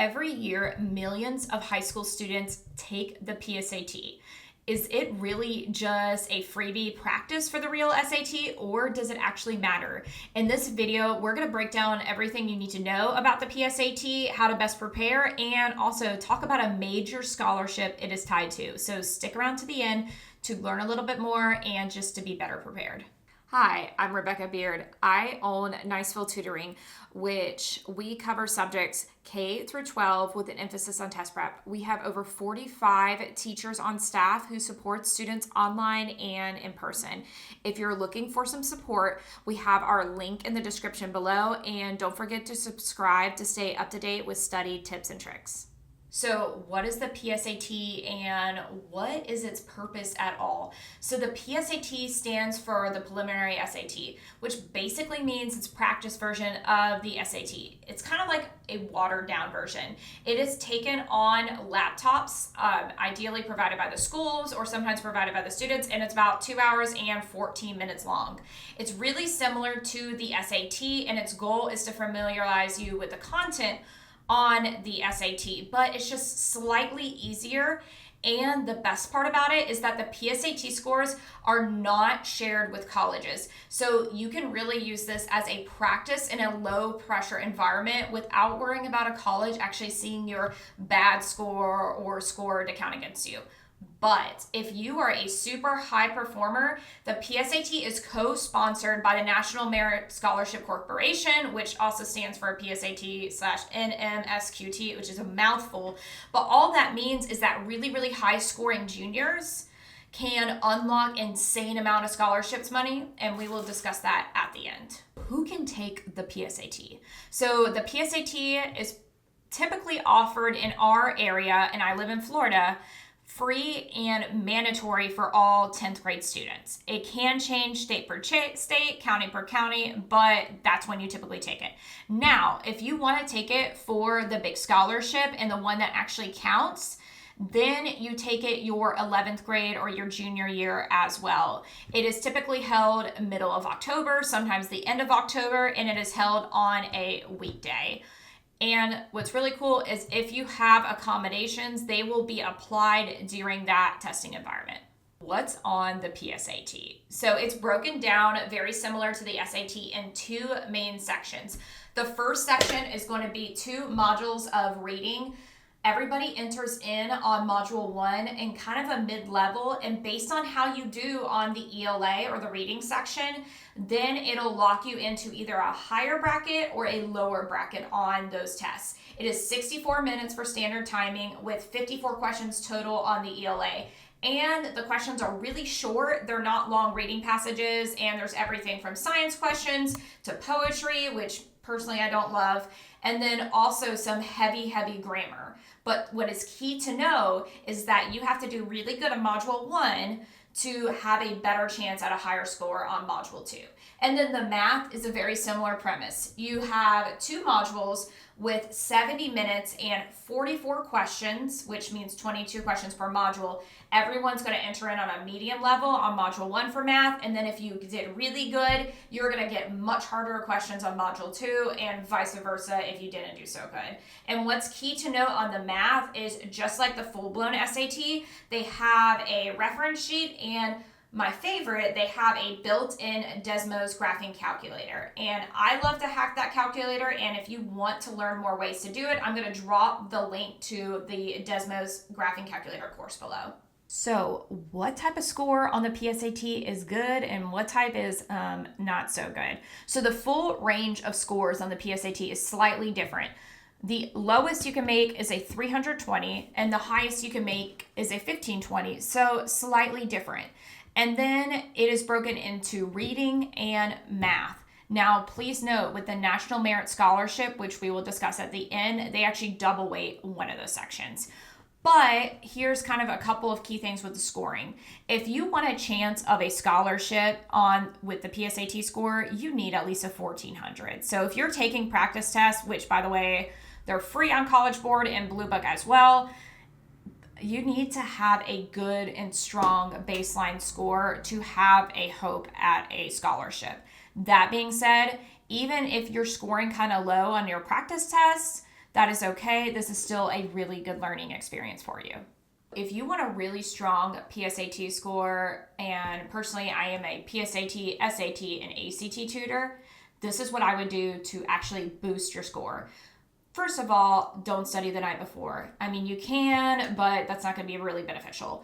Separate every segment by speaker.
Speaker 1: Every year, millions of high school students take the PSAT. Is it really just a freebie practice for the real SAT, or does it actually matter? In this video, we're going to break down everything you need to know about the PSAT, how to best prepare, and also talk about a major scholarship it is tied to. So stick around to the end to learn a little bit more and just to be better prepared. Hi, I'm Rebecca Beard. I own NicevilleTutoring, which we cover subjects K through 12 with an emphasis on test prep. We have over 45 teachers on staff who support students online and in person. If you're looking for some support, we have our link in the description below, and don't forget to subscribe to stay up to date with study tips and tricks. So what is the PSAT and what is its purpose at all? So the PSAT stands for the preliminary SAT, which basically means it's a practice version of the SAT. It's kind of like a watered down version. It is taken on laptops, ideally provided by the schools or sometimes provided by the students, and it's about 2 hours and 14 minutes long. It's really similar to the SAT, and its goal is to familiarize you with the content on the SAT, but it's just slightly easier. And the best part about it is that the PSAT scores are not shared with colleges. So you can really use this as a practice in a low pressure environment without worrying about a college actually seeing your bad score or score to count against you. But if you are a super high performer, the PSAT is co-sponsored by the National Merit Scholarship Corporation, which also stands for PSAT/NMSQT, which is a mouthful. But all that means is that really, really high scoring juniors can unlock insane amount of scholarships money, and we will discuss that at the end. Who can take the PSAT? So the PSAT is typically offered in our area, and I live in Florida, free and mandatory for all 10th grade students. It can change state per state, county per county, but that's when you typically take it. Now, if you want to take it for the big scholarship and the one that actually counts, then you take it your 11th grade or your junior year as well. It is typically held middle of October, sometimes the end of October, and it is held on a weekday. And what's really cool is if you have accommodations, they will be applied during that testing environment. What's on the PSAT? So it's broken down very similar to the SAT in two main sections. The first section is going to be 2 modules of reading. Everybody enters in on module 1 and kind of a mid-level, and based on how you do on the ELA or the reading section, then it'll lock you into either a higher bracket or a lower bracket on those tests. It is 64 minutes for standard timing with 54 questions total on the ELA. And the questions are really short. They're not long reading passages, and there's everything from science questions to poetry, which personally I don't love, and then also some heavy grammar. But what is key to know is that you have to do really good on module 1 to have a better chance at a higher score on module 2. And then the math is a very similar premise. You have 2 modules with 70 minutes and 44 questions, which means 22 questions per module. Everyone's going to enter in on a medium level on module 1 for math, and then if you did really good, you're going to get much harder questions on module 2, and vice versa if you didn't do so good. And what's key to note on the math is just like the full-blown SAT, they have a reference sheet, and my favorite, they have a built-in Desmos graphing calculator. And I love to hack that calculator, and if you want to learn more ways to do it, I'm going to drop the link to the Desmos graphing calculator course below. So what type of score on the PSAT is good and what type is not so good? So the full range of scores on the PSAT is slightly different. The lowest you can make is a 320, and the highest you can make is a 1520, so slightly different. And then it is broken into reading and math. Now, please note with the National Merit Scholarship, which we will discuss at the end, they actually double weight one of those sections. But here's kind of a couple of key things with the scoring. If you want a chance of a scholarship with the PSAT score, you need at least a 1400. So if you're taking practice tests, which by the way, they're free on College Board and Blue Book as well, you need to have a good and strong baseline score to have a hope at a scholarship. That being said, even if you're scoring kind of low on your practice tests, that is okay. This is still a really good learning experience for you. If you want a really strong PSAT score, and personally I am a PSAT, SAT, and ACT tutor, this is what I would do to actually boost your score. First of all, don't study the night before. I mean, you can, but that's not going to be really beneficial.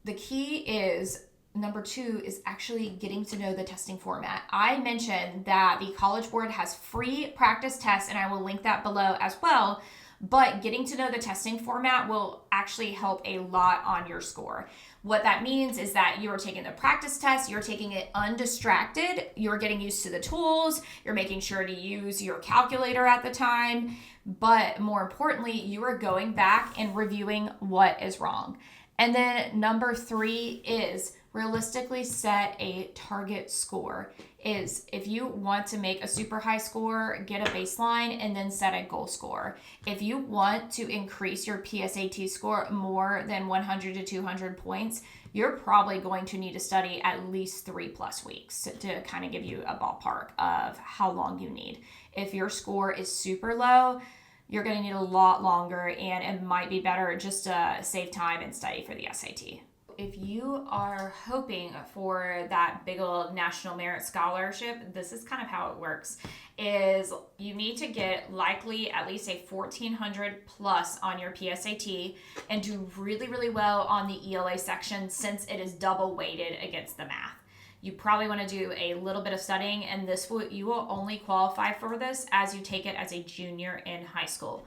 Speaker 1: The key is, number 2 is actually getting to know the testing format. I mentioned that the College Board has free practice tests, and I will link that below as well. But getting to know the testing format will actually help a lot on your score. What that means is that you are taking the practice test, you're taking it undistracted, you're getting used to the tools, you're making sure to use your calculator at the time, but more importantly, you are going back and reviewing what is wrong. And then number 3 is realistically set a target score. Is if you want to make a super high score, get a baseline and then set a goal score. If you want to increase your PSAT score more than 100 to 200 points, you're probably going to need to study at least 3+ weeks to kind of give you a ballpark of how long you need. If your score is super low, you're going to need a lot longer, and it might be better just to save time and study for the SAT. If you are hoping for that big old National Merit Scholarship, this is kind of how it works, is you need to get likely at least a 1400 plus on your PSAT and do really, really well on the ELA section since it is double weighted against the math. You probably want to do a little bit of studying, and you will only qualify for this as you take it as a junior in high school.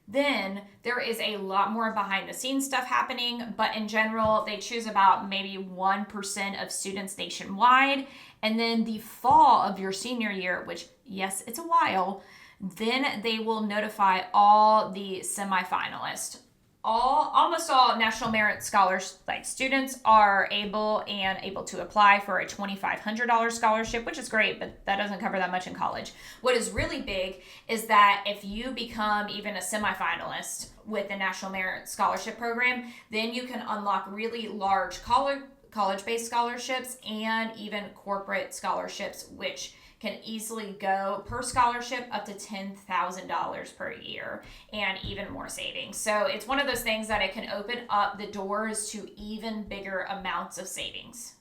Speaker 1: Then there is a lot more behind the scenes stuff happening, but in general, they choose about maybe 1% of students nationwide. And then the fall of your senior year, which yes, it's a while, then they will notify all the semifinalists. Almost all National Merit Scholars students are able to apply for a $2,500 scholarship, which is great, but that doesn't cover that much in college. What is really big is that if you become even a semifinalist with the National Merit Scholarship Program, then you can unlock really large college-based scholarships and even corporate scholarships, which can easily go per scholarship up to $10,000 per year and even more savings. So it's one of those things that it can open up the doors to even bigger amounts of savings.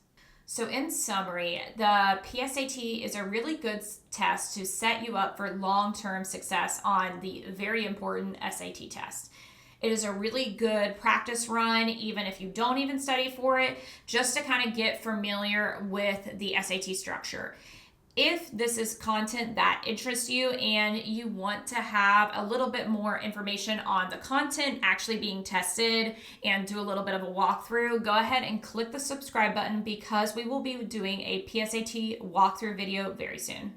Speaker 1: So in summary, the PSAT is a really good test to set you up for long-term success on the very important SAT test. It is a really good practice run, even if you don't even study for it, just to kind of get familiar with the SAT structure. If this is content that interests you and you want to have a little bit more information on the content actually being tested and do a little bit of a walkthrough, go ahead and click the subscribe button because we will be doing a PSAT walkthrough video very soon.